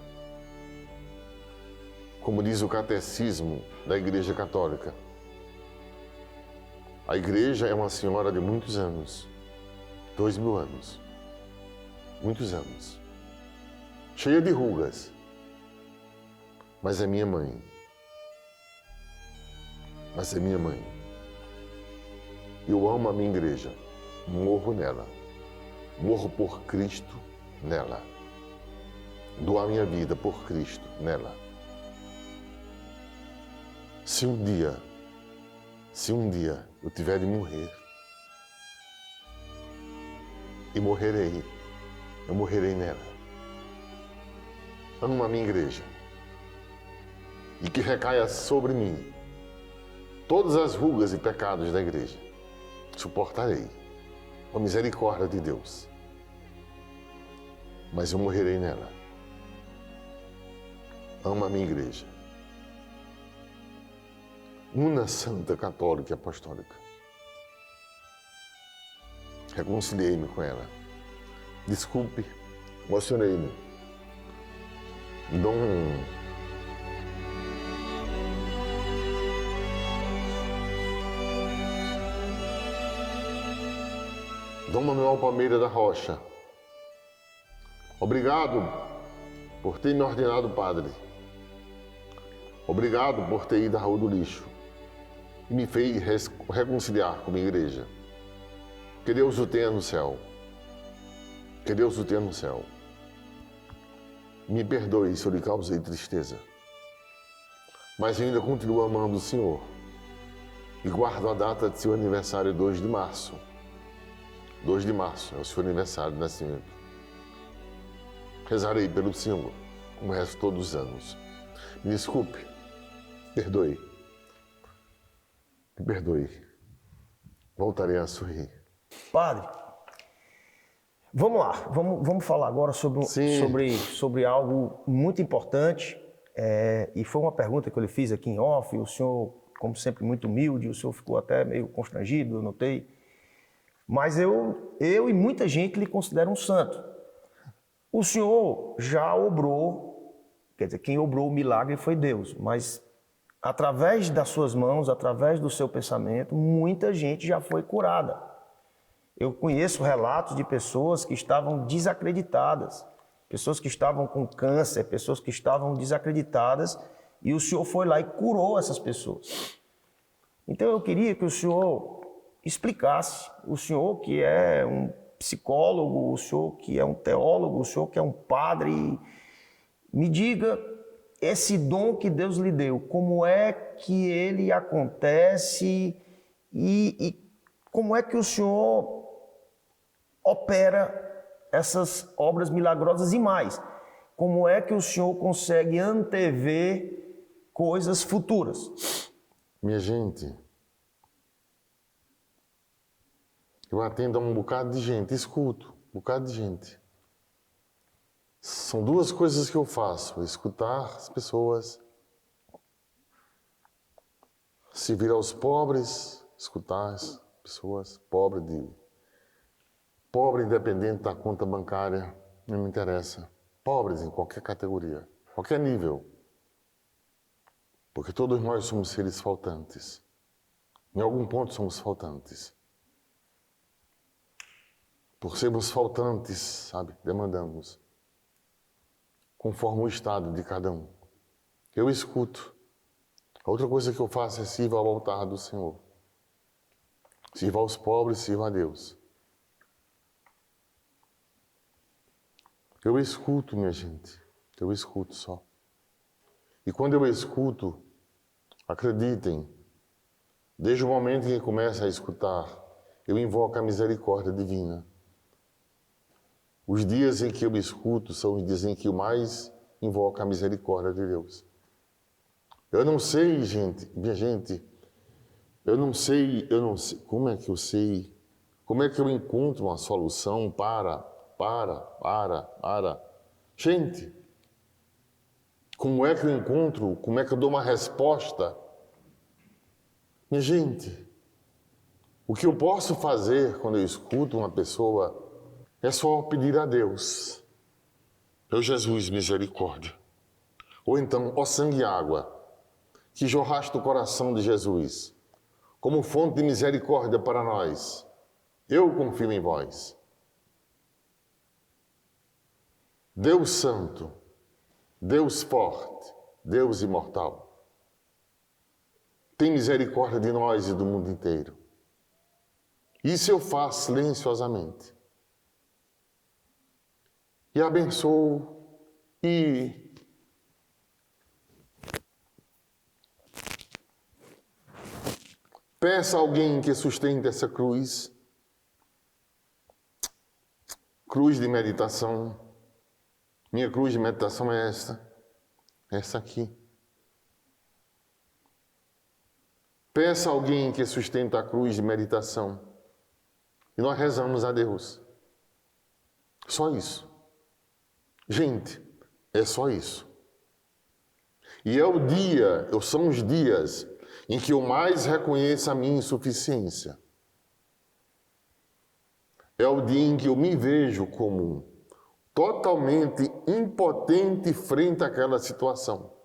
Como diz o catecismo da Igreja Católica, a igreja é uma senhora de muitos anos, 2000 anos. Muitos anos, cheia de rugas, mas é minha mãe. Eu amo a minha igreja, morro nela, morro por Cristo nela, dou a minha vida por Cristo nela. Se um dia eu tiver de morrer, e morrerei, eu morrerei nela. Amo a minha igreja. E que recaia sobre mim todas as rugas e pecados da igreja. Suportarei, com a misericórdia de Deus. Mas eu morrerei nela. Amo a minha igreja. Una, santa, católica e apostólica. Reconciliei-me com ela. Desculpe, emocionei-me. Dom Manuel Palmeira da Rocha, Obrigado por ter me ordenado padre. Obrigado por ter ido à rua do lixo e me fez reconciliar com a minha igreja. Que Deus o tenha no céu. Que Deus o tenha no céu. Me perdoe se eu lhe causei tristeza, mas ainda continuo amando o Senhor e guardo a data de seu aniversário, 2 de março. 2 de março é o seu aniversário de nascimento. Rezarei pelo Senhor, como resto todos os anos. Me desculpe, perdoe, me perdoe. Voltarei a sorrir. Padre, vamos lá, vamos falar agora sobre algo muito importante. E foi uma pergunta que eu lhe fiz aqui em off, o senhor, como sempre, muito humilde, o senhor ficou até meio constrangido, eu notei. Mas eu e muita gente lhe considera um santo. O senhor já obrou, quer dizer, quem obrou o milagre foi Deus, mas através das suas mãos, através do seu pensamento, muita gente já foi curada. Eu conheço relatos de pessoas que estavam desacreditadas, pessoas que estavam com câncer, pessoas que estavam desacreditadas, e o senhor foi lá e curou essas pessoas. Então eu queria que o senhor explicasse, o senhor que é um psicólogo, o senhor que é um teólogo, o senhor que é um padre, me diga esse dom que Deus lhe deu, como é que ele acontece e como é que o senhor opera essas obras milagrosas e mais, como é que o senhor consegue antever coisas futuras? Minha gente, eu atendo a um bocado de gente, escuto um bocado de gente. São duas coisas que eu faço: escutar as pessoas, servir aos pobres, escutar as pessoas, pobre independente da conta bancária, não me interessa. Pobres em qualquer categoria, qualquer nível. Porque todos nós somos seres faltantes. Em algum ponto somos faltantes. Por sermos faltantes, sabe, demandamos, conforme o estado de cada um. Eu escuto. A outra coisa que eu faço é sirva ao altar do Senhor. Sirva aos pobres, sirva a Deus. Eu escuto, minha gente. Eu escuto só. E quando eu escuto, acreditem, desde o momento em que começo a escutar, eu invoco a misericórdia divina. Os dias em que eu escuto são os dias em que eu mais invoco a misericórdia de Deus. Eu não sei, gente, minha gente, eu não sei, como é que eu sei, como é que eu encontro uma solução para. Gente, como é que eu encontro, como é que eu dou uma resposta? Minha gente, o que eu posso fazer quando eu escuto uma pessoa é só pedir a Deus: ó Jesus, misericórdia. Ou então, ó sangue e água, que jorraste do coração de Jesus, como fonte de misericórdia para nós, eu confio em vós. Deus Santo, Deus Forte, Deus Imortal, tem misericórdia de nós e do mundo inteiro. Isso eu faço silenciosamente. E abençoo e peça a alguém que sustente essa cruz de meditação. Minha cruz de meditação é essa aqui. Peça a alguém que sustenta a cruz de meditação. E nós rezamos a Deus. Só isso. Gente, é só isso. E são os dias em que eu mais reconheço a minha insuficiência. É o dia em que eu me vejo como totalmente impotente frente àquela situação.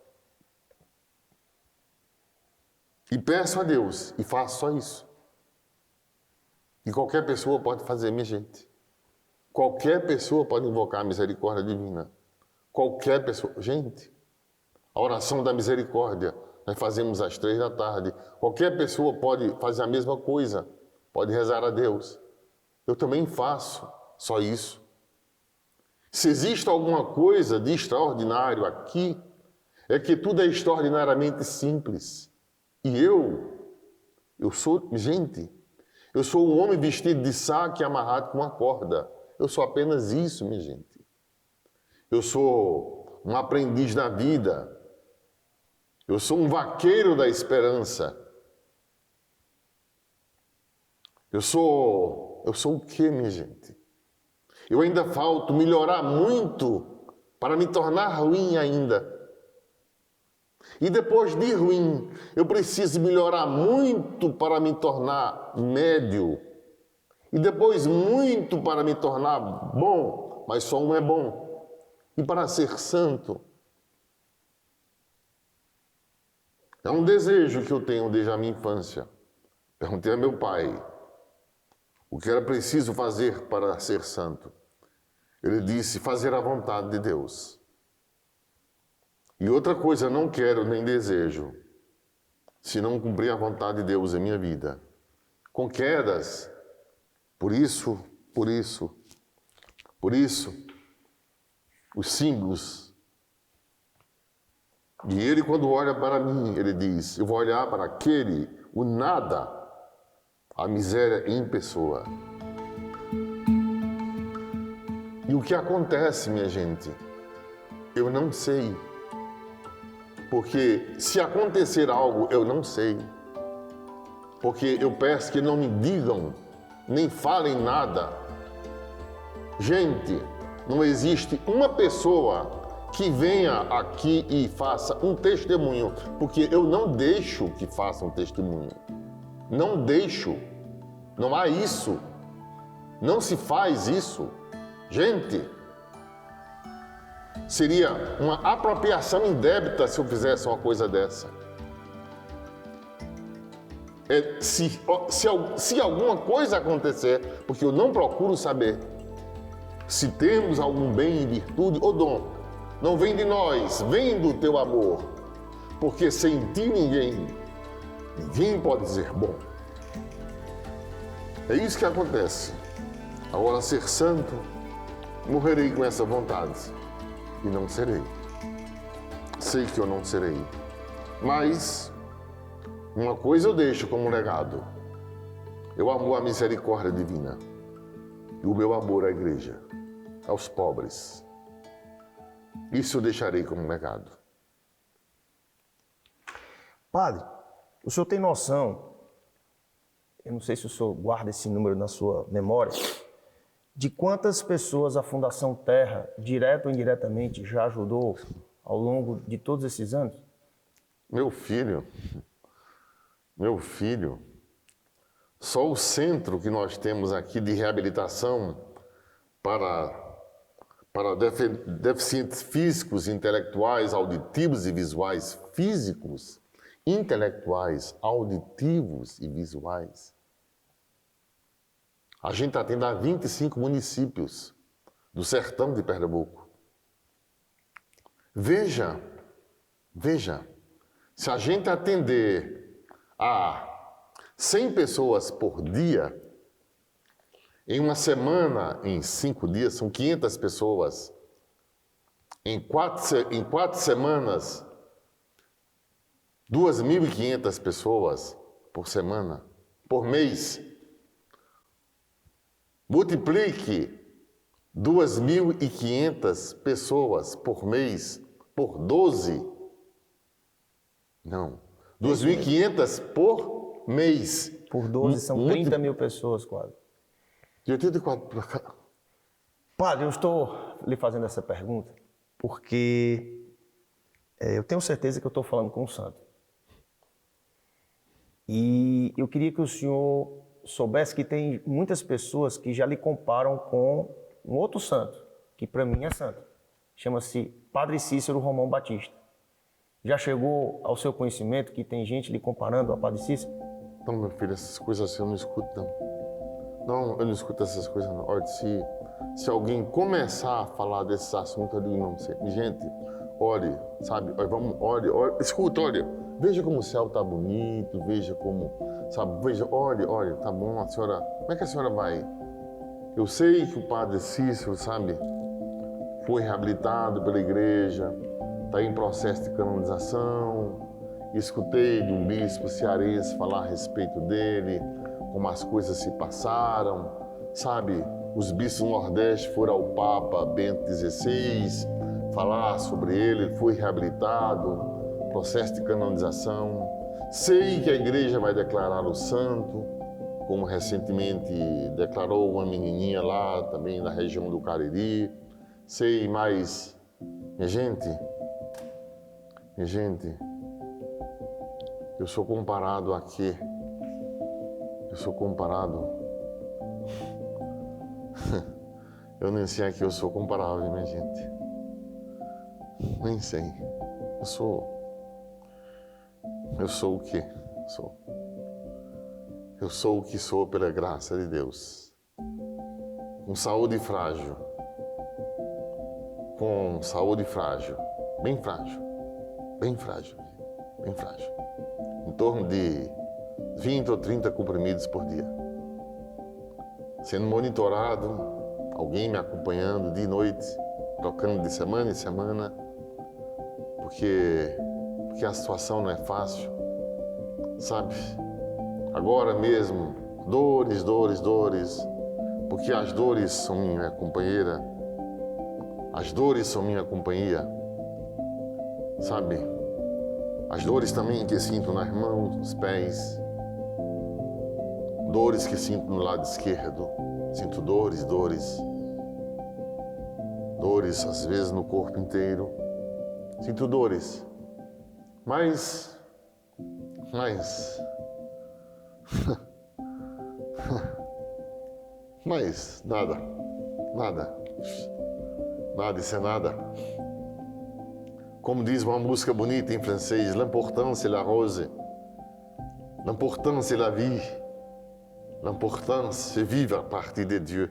E peço a Deus, e faço só isso. E qualquer pessoa pode fazer, minha gente. Qualquer pessoa pode invocar a misericórdia divina. Qualquer pessoa. Gente, a oração da misericórdia, nós fazemos às 3 da tarde. Qualquer pessoa pode fazer a mesma coisa, pode rezar a Deus. Eu também faço, só isso. Se existe alguma coisa de extraordinário aqui, é que tudo é extraordinariamente simples. E eu sou, gente, eu sou um homem vestido de saco e amarrado com uma corda. Eu sou apenas isso, minha gente. Eu sou um aprendiz da vida. Eu sou um vaqueiro da esperança. Eu sou o quê, minha gente? Eu ainda falto melhorar muito para me tornar ruim ainda. E depois de ruim, eu preciso melhorar muito para me tornar médio. E depois muito para me tornar bom, mas só um é bom. E para ser santo. É um desejo que eu tenho desde a minha infância. Perguntei a meu pai o que era preciso fazer para ser santo. Ele disse, fazer a vontade de Deus. E outra coisa, não quero nem desejo, se não cumprir a vontade de Deus em minha vida. Com quedas, por isso, os símbolos. E ele, quando olha para mim, ele diz, eu vou olhar para aquele, o nada, a miséria em pessoa. E o que acontece, minha gente? Eu não sei. Porque se acontecer algo, eu não sei. Porque eu peço que não me digam, nem falem nada. Gente, não existe uma pessoa que venha aqui e faça um testemunho, porque eu não deixo que faça um testemunho. Não deixo. Não há isso. Não se faz isso. Gente, seria uma apropriação indébita se eu fizesse uma coisa dessa. Se alguma coisa acontecer, porque eu não procuro saber se temos algum bem e virtude ou dom, não vem de nós, vem do teu amor, porque sem ti ninguém pode dizer bom. É isso que acontece. Agora, ser santo, morrerei com essa vontade e não serei. Sei que eu não serei, mas uma coisa eu deixo como legado. Eu amo a misericórdia divina e o meu amor à igreja, aos pobres. Isso eu deixarei como legado. Padre, o senhor tem noção, eu não sei se o senhor guarda esse número na sua memória, de quantas pessoas a Fundação Terra, direto ou indiretamente, já ajudou ao longo de todos esses anos? Meu filho, só o centro que nós temos aqui de reabilitação para deficientes físicos, intelectuais, auditivos e visuais, físicos, intelectuais, auditivos e visuais. A gente atende a 25 municípios do sertão de Pernambuco. Veja, se a gente atender a 100 pessoas por dia, em uma semana, em 5 dias, são 500 pessoas. Em 4 semanas, 2.500 pessoas por semana, por mês. Multiplique 2.500 pessoas por mês por 12. Não, 2.500 por mês. Por 12 são 30 mil pessoas quase. De 84 para cá. Padre, eu estou lhe fazendo essa pergunta porque eu tenho certeza que eu estou falando com um santo. E eu queria que o senhor soubesse que tem muitas pessoas que já lhe comparam com um outro santo, que para mim é santo. Chama-se Padre Cícero Romão Batista. Já chegou ao seu conhecimento que tem gente lhe comparando a Padre Cícero? Não, meu filho, essas coisas assim eu não escuto, não. Não, eu não escuto essas coisas não. Olha, se alguém começar a falar desses assuntos, eu digo, não sei. Gente, olhe, sabe, olhe, escuta, olha, veja como o céu tá bonito, veja como, sabe, veja, olha, tá bom, a senhora, como é que a senhora vai? Eu sei que o padre Cícero, sabe, foi reabilitado pela igreja, está em processo de canonização. Escutei de um bispo cearense falar a respeito dele, como as coisas se passaram, sabe? Os bispos do Nordeste foram ao Papa Bento XVI falar sobre ele foi reabilitado, processo de canonização. Sei que a igreja vai declarar o santo, como recentemente declarou uma menininha lá também na região do Cariri. Sei, mas, minha gente, eu sou comparado a quê? Eu sou comparado... Eu nem sei a que eu sou comparável, minha gente. Nem sei. Eu sou o quê? Eu sou o que sou pela graça de Deus. Com saúde frágil. Bem frágil. Em torno de 20 ou 30 comprimidos por dia. Sendo monitorado, alguém me acompanhando dia e noite, trocando de semana em semana, porque a situação não é fácil, sabe? Agora mesmo, dores, porque as dores são minha companheira, as dores são minha companhia, sabe? As dores também que sinto nas mãos, nos pés, dores que sinto no lado esquerdo, sinto dores, às vezes no corpo inteiro, sinto dores, mas nada, isso é nada. Como diz uma música bonita em francês, l'important c'est la rose, l'important c'est la vie, l'important c'est vivre à partir de Dieu.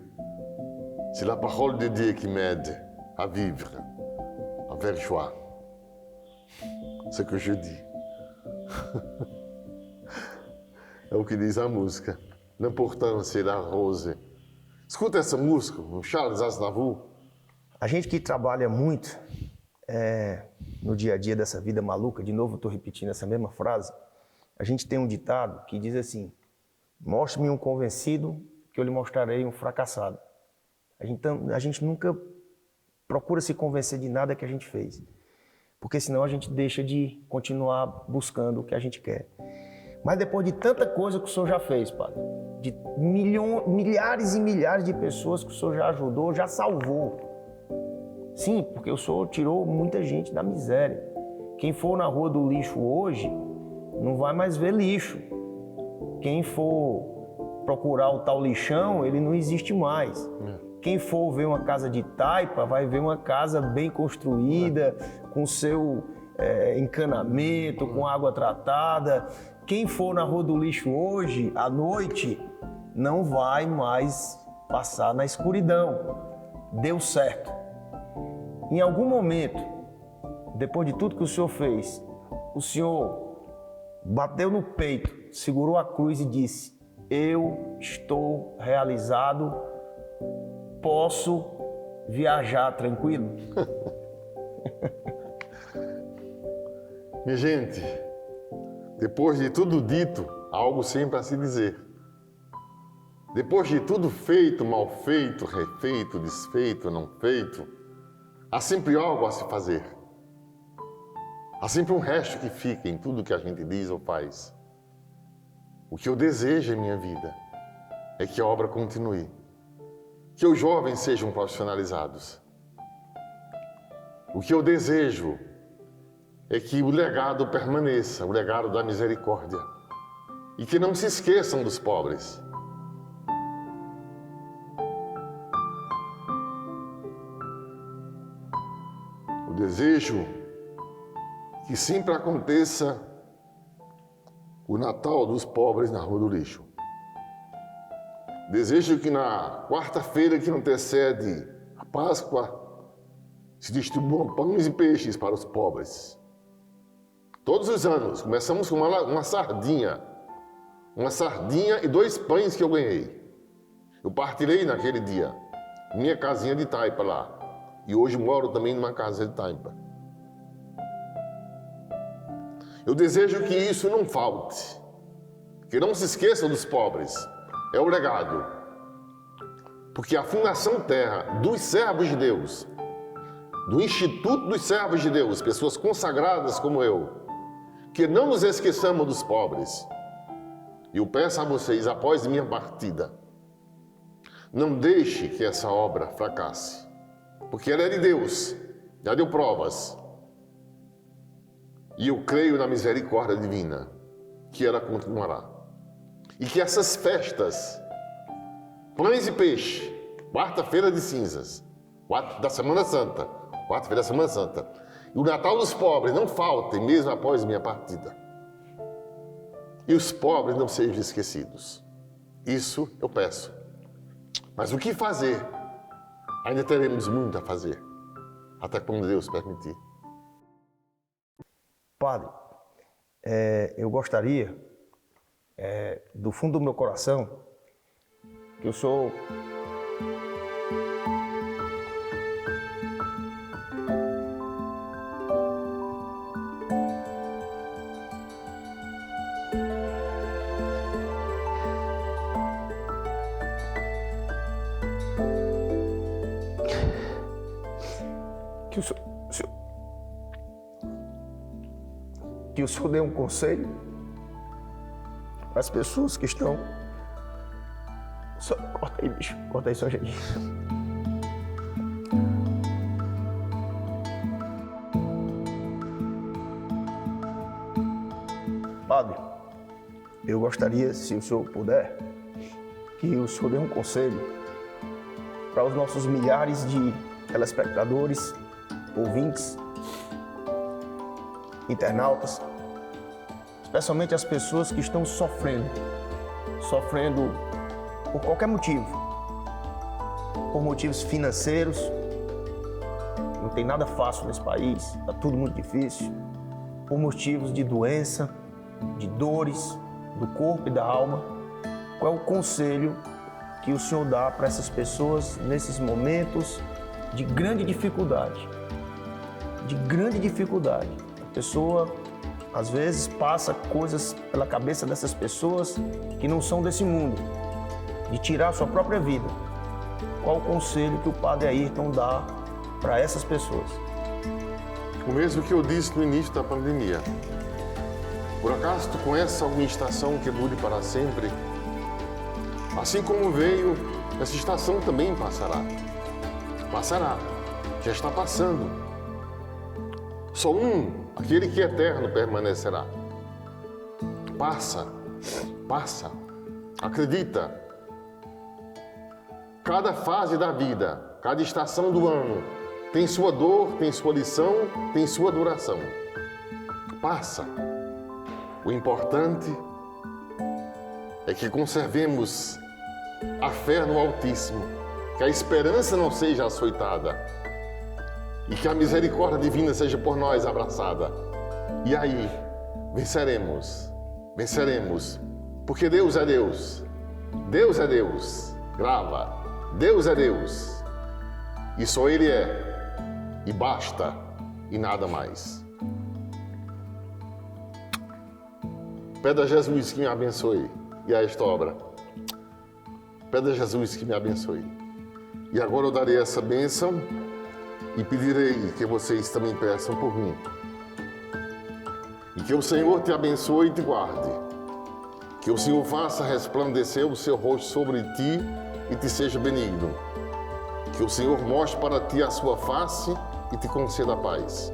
C'est la parole de Dieu qui m'aide à vivre avec joie. Ce que je dis. É o que diz a música. L'important c'est la rose. Escuta essa música, o Charles Aznavour. A gente que trabalha muito no dia a dia dessa vida maluca, de novo eu estou repetindo essa mesma frase, a gente tem um ditado que diz assim: mostre-me um convencido que eu lhe mostrarei um fracassado. A gente nunca procura se convencer de nada que a gente fez, porque senão a gente deixa de continuar buscando o que a gente quer. Mas depois de tanta coisa que o senhor já fez, padre, de milhares e milhares de pessoas que o senhor já ajudou, já salvou. Sim, porque o senhor tirou muita gente da miséria. Quem for na rua do lixo hoje, não vai mais ver lixo. Quem for procurar o tal lixão, ele não existe mais. Quem for ver uma casa de taipa, vai ver uma casa bem construída, com seu encanamento, com água tratada. Quem for na rua do lixo hoje, à noite, não vai mais passar na escuridão. Deu certo. Em algum momento, depois de tudo que o senhor fez, o senhor bateu no peito, segurou a cruz e disse: eu estou realizado, posso viajar tranquilo? Minha gente, depois de tudo dito, há algo sempre a se dizer. Depois de tudo feito, mal feito, refeito, desfeito, não feito, há sempre algo a se fazer. Há sempre um resto que fica em tudo que a gente diz ou faz. O que eu desejo em minha vida é que a obra continue, que os jovens sejam profissionalizados. O que eu desejo é que o legado permaneça, o legado da misericórdia, e que não se esqueçam dos pobres. O desejo que sempre aconteça o Natal dos pobres na Rua do Lixo. Desejo que na quarta-feira que antecede a Páscoa se distribuam pães e peixes para os pobres. Todos os anos, começamos com uma sardinha e 2 pães que eu ganhei. Eu partilhei naquele dia, minha casinha de taipa lá. E hoje moro também numa casa de taipa. Eu desejo que isso não falte, que não se esqueça dos pobres. É o legado. Porque a Fundação Terra, dos servos de Deus, do Instituto dos Servos de Deus, pessoas consagradas como eu, que não nos esqueçamos dos pobres. E eu peço a vocês, após minha partida, não deixe que essa obra fracasse, porque ela é de Deus, já deu provas. E eu creio na misericórdia divina, que ela continuará. E que essas festas, pães e peixe, quarta-feira de cinzas, da Semana Santa, quarta-feira da Semana Santa, e o Natal dos pobres não faltem mesmo após minha partida. E os pobres não sejam esquecidos. Isso eu peço. Mas o que fazer? Ainda teremos muito a fazer, até quando Deus permitir. Padre, eu gostaria, do fundo do meu coração, que o senhor que o senhor dê um conselho para as pessoas que estão... Corta aí, bicho. Corta aí, só gente. Padre, eu gostaria, se o senhor puder, que o senhor dê um conselho para os nossos milhares de telespectadores, ouvintes, internautas, especialmente as pessoas que estão sofrendo por qualquer motivo, por motivos financeiros. Não tem nada fácil nesse país, está tudo muito difícil, por motivos de doença, de dores do corpo e da alma. Qual é o conselho que o senhor dá para essas pessoas nesses momentos de grande dificuldade? A pessoa, às vezes, passa coisas pela cabeça dessas pessoas que não são desse mundo, de tirar a sua própria vida. Qual o conselho que o Padre Ayrton dá para essas pessoas? O mesmo que eu disse no início da pandemia. Por acaso tu conheces alguma estação que dure para sempre? Assim como veio, essa estação também passará. Passará. Já está passando. Só aquele que é eterno, permanecerá. Passa. Acredita. Cada fase da vida, cada estação do ano, tem sua dor, tem sua lição, tem sua duração. Passa. O importante é que conservemos a fé no Altíssimo, que a esperança não seja açoitada e que a misericórdia divina seja por nós abraçada. E aí, venceremos, porque Deus é Deus, Deus é Deus, grava, Deus é Deus, e só Ele é, e basta, e nada mais. Pede a Jesus que me abençoe, e a esta obra. Pede a Jesus que me abençoe. E agora eu darei essa bênção e pedirei que vocês também peçam por mim. E que o Senhor te abençoe e te guarde. Que o Senhor faça resplandecer o seu rosto sobre ti e te seja benigno. Que o Senhor mostre para ti a sua face e te conceda a paz.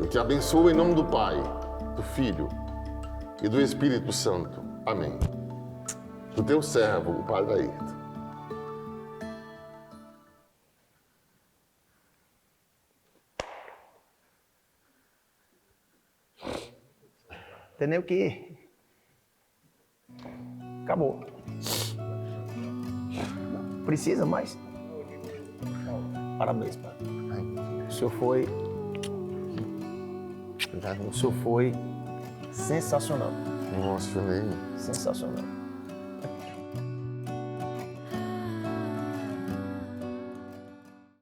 Eu te abençoo em nome do Pai, do Filho e do Espírito Santo. Amém. Do teu servo, o Padre Ayrton. Tem nem o que ir. Acabou. Precisa mais? Parabéns, pai. O senhor foi sensacional. Me emocionei. Sensacional.